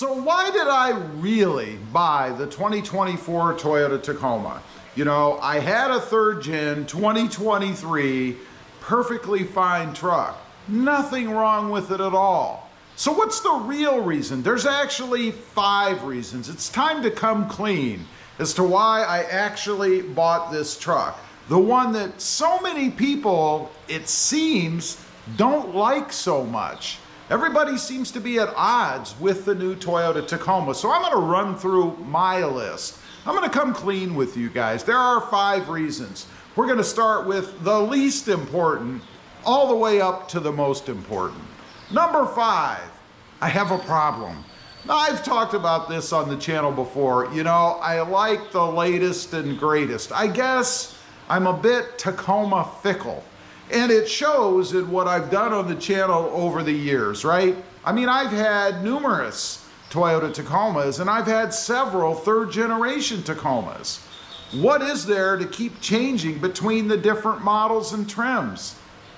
So why did I really buy the 2024 Toyota Tacoma? You know, I had a third gen 2023 perfectly fine truck. Nothing wrong with it at all. So what's the real reason? There's actually 5 reasons. It's time to come clean as to why I actually bought this truck. The one that so many people, it seems, don't like so much. Everybody seems to be at odds with the new Toyota Tacoma. So I'm gonna run through my list. I'm gonna come clean with you guys. There are 5 reasons. We're gonna start with the least important all the way up to the most important. Number 5, I have a problem. Now, I've talked about this on the channel before. You know, I like the latest and greatest. I guess I'm a bit Tacoma fickle. And it shows in what I've done on the channel over the years, right? I mean, I've had numerous Toyota Tacomas and I've had several third generation Tacomas. What is there to keep changing between the different models and trims?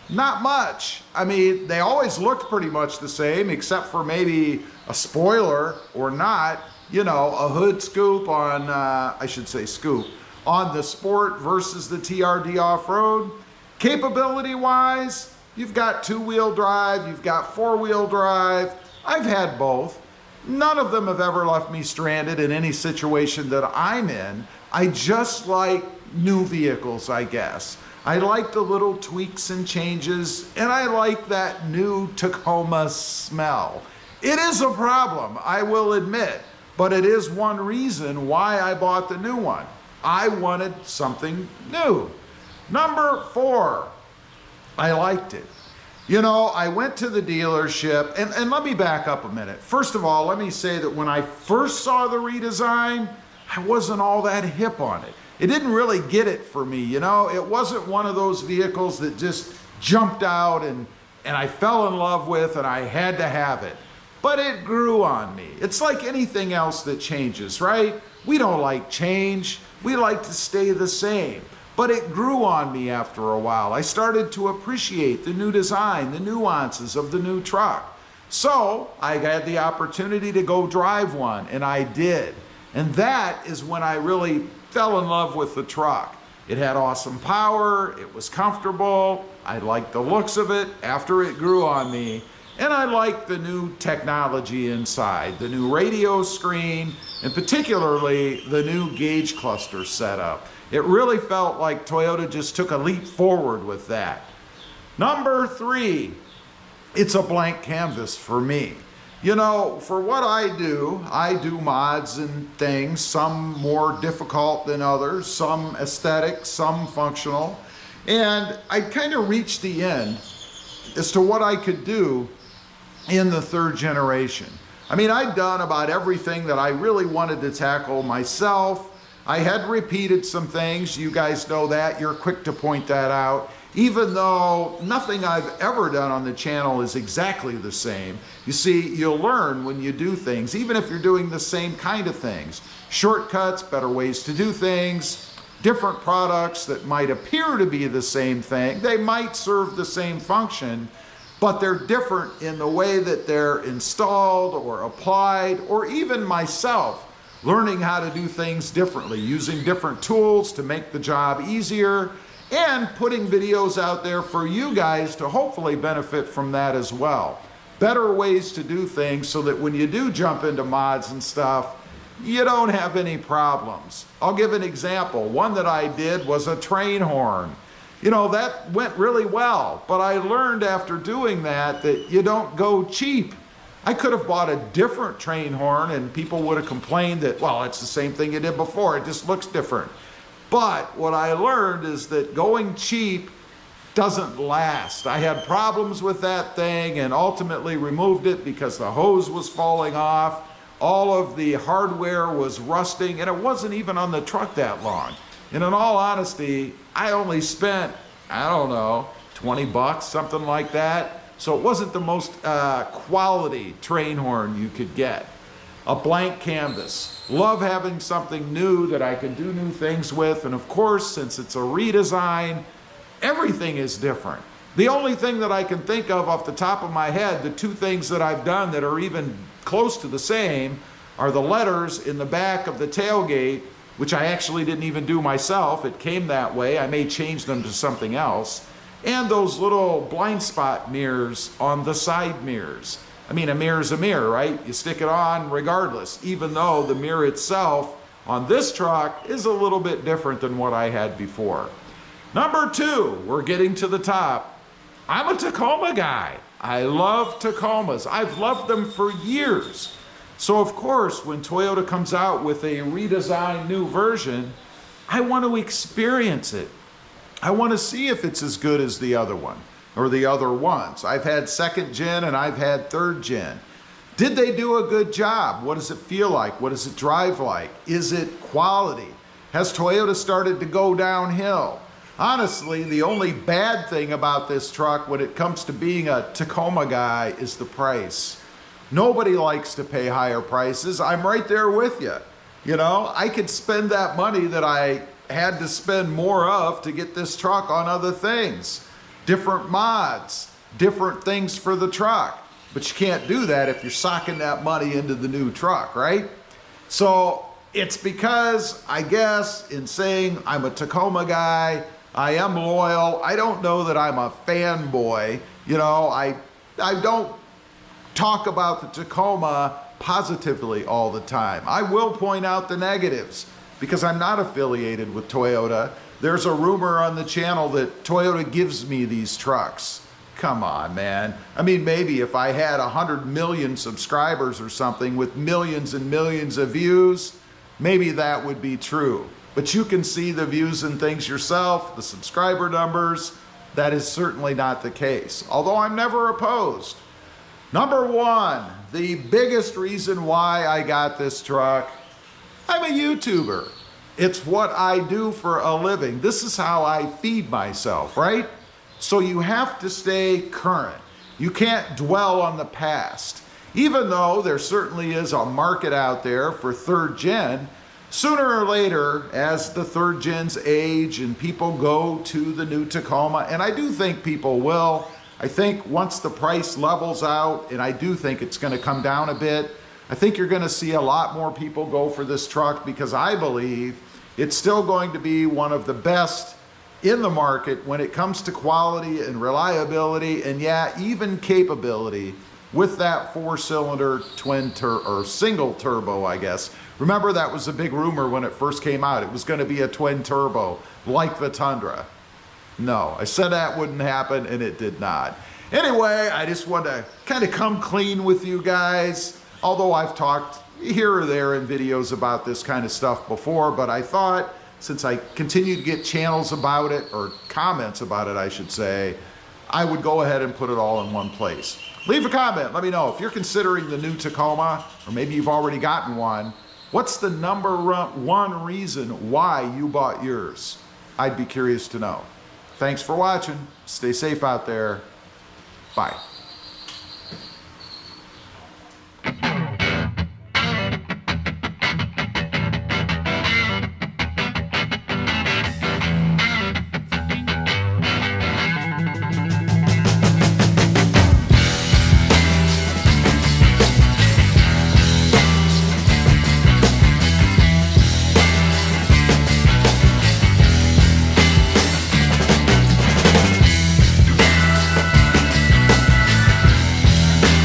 Not much. I mean, they always looked pretty much the same, except for maybe a spoiler or not, you know, a hood scoop on, I should say scoop, on the Sport versus the TRD off-road. Capability-wise, you've got 2-wheel drive, you've got 4-wheel drive. I've had both. None of them have ever left me stranded in any situation that I'm in. I just like new vehicles, I guess. I like the little tweaks and changes, and I like that new Tacoma smell. It is a problem, I will admit, but it is one reason why I bought the new one. I wanted something new. Number 4, I liked it. You know, I went to the dealership, and let me back up a minute. First of all, let me say that when I first saw the redesign, I wasn't all that hip on it. It didn't really get it for me, you know? It wasn't one of those vehicles that just jumped out and I fell in love with and I had to have it. But it grew on me. It's like anything else that changes, right? We don't like change. We like to stay the same. But it grew on me after a while. I started to appreciate the new design, the nuances of the new truck. So I had the opportunity to go drive one, and I did. And that is when I really fell in love with the truck. It had awesome power, it was comfortable, I liked the looks of it after it grew on me, and I liked the new technology inside, the new radio screen, and particularly the new gauge cluster setup. It really felt like Toyota just took a leap forward with that. Number 3, it's a blank canvas for me. You know, for what I do mods and things, some more difficult than others, some aesthetic, some functional. And I kind of reached the end as to what I could do in the 3rd generation. I mean, I'd done about everything that I really wanted to tackle myself. I had repeated some things, you guys know that, you're quick to point that out. Even though nothing I've ever done on the channel is exactly the same. You see, you'll learn when you do things, even if you're doing the same kind of things. Shortcuts, better ways to do things, different products that might appear to be the same thing. They might serve the same function, but they're different in the way that they're installed or applied, or even myself learning how to do things differently, using different tools to make the job easier, and putting videos out there for you guys to hopefully benefit from that as well. Better ways to do things so that when you do jump into mods and stuff, you don't have any problems. I'll give an example. One that I did was a train horn. You know, that went really well, but I learned after doing that you don't go cheap. I could have bought a different train horn and people would have complained that, well, it's the same thing you did before, it just looks different. But what I learned is that going cheap doesn't last. I had problems with that thing and ultimately removed it because the hose was falling off, all of the hardware was rusting, and it wasn't even on the truck that long. And in all honesty, I only spent, I don't know, 20 bucks, something like that. So it wasn't the most quality train horn you could get. A blank canvas. Love having something new that I can do new things with. And of course, since it's a redesign, everything is different. The only thing that I can think of off the top of my head, the 2 things that I've done that are even close to the same are the letters in the back of the tailgate, which I actually didn't even do myself. It came that way. I may change them to something else. And those little blind spot mirrors on the side mirrors. I mean, a mirror's a mirror, right? You stick it on regardless, even though the mirror itself on this truck is a little bit different than what I had before. Number 2, we're getting to the top. I'm a Tacoma guy. I love Tacomas. I've loved them for years. So of course, when Toyota comes out with a redesigned new version, I want to experience it. I want to see if it's as good as the other one or the other ones. I've had 2nd gen and I've had 3rd gen. Did they do a good job? What does it feel like? What does it drive like? Is it quality? Has Toyota started to go downhill? Honestly, the only bad thing about this truck when it comes to being a Tacoma guy is the price. Nobody likes to pay higher prices. I'm right there with you. You know, I could spend that money that I had to spend more of to get this truck on other things. Different mods, different things for the truck. But you can't do that if you're socking that money into the new truck, right? So it's because, I guess, in saying I'm a Tacoma guy, I am loyal. I don't know that I'm a fanboy. You know, I don't talk about the Tacoma positively all the time. I will point out the negatives because I'm not affiliated with Toyota. There's a rumor on the channel that Toyota gives me these trucks. Come on, man. I mean, maybe if I had 100 million subscribers or something with millions and millions of views, maybe that would be true. But you can see the views and things yourself, the subscriber numbers. That is certainly not the case, although I'm never opposed. Number 1, the biggest reason why I got this truck, I'm a YouTuber. It's what I do for a living. This is how I feed myself, right? So you have to stay current. You can't dwell on the past. Even though there certainly is a market out there for 3rd gen, sooner or later, as the 3rd gens age and people go to the new Tacoma, and I do think people will, I think once the price levels out, and I do think it's going to come down a bit, I think you're going to see a lot more people go for this truck because I believe it's still going to be one of the best in the market when it comes to quality and reliability and yeah, even capability with that 4-cylinder single turbo, I guess. Remember, that was a big rumor when it first came out. It was going to be a twin turbo like the Tundra. No, I said that wouldn't happen, and it did not. Anyway, I just want to kind of come clean with you guys, although I've talked here or there in videos about this kind of stuff before, but I thought since I continue to get channels about it, or comments about it, I should say, I would go ahead and put it all in one place. Leave a comment. Let me know if you're considering the new Tacoma, or maybe you've already gotten one. What's the number 1 reason why you bought yours? I'd be curious to know. Thanks for watching. Stay safe out there. Bye.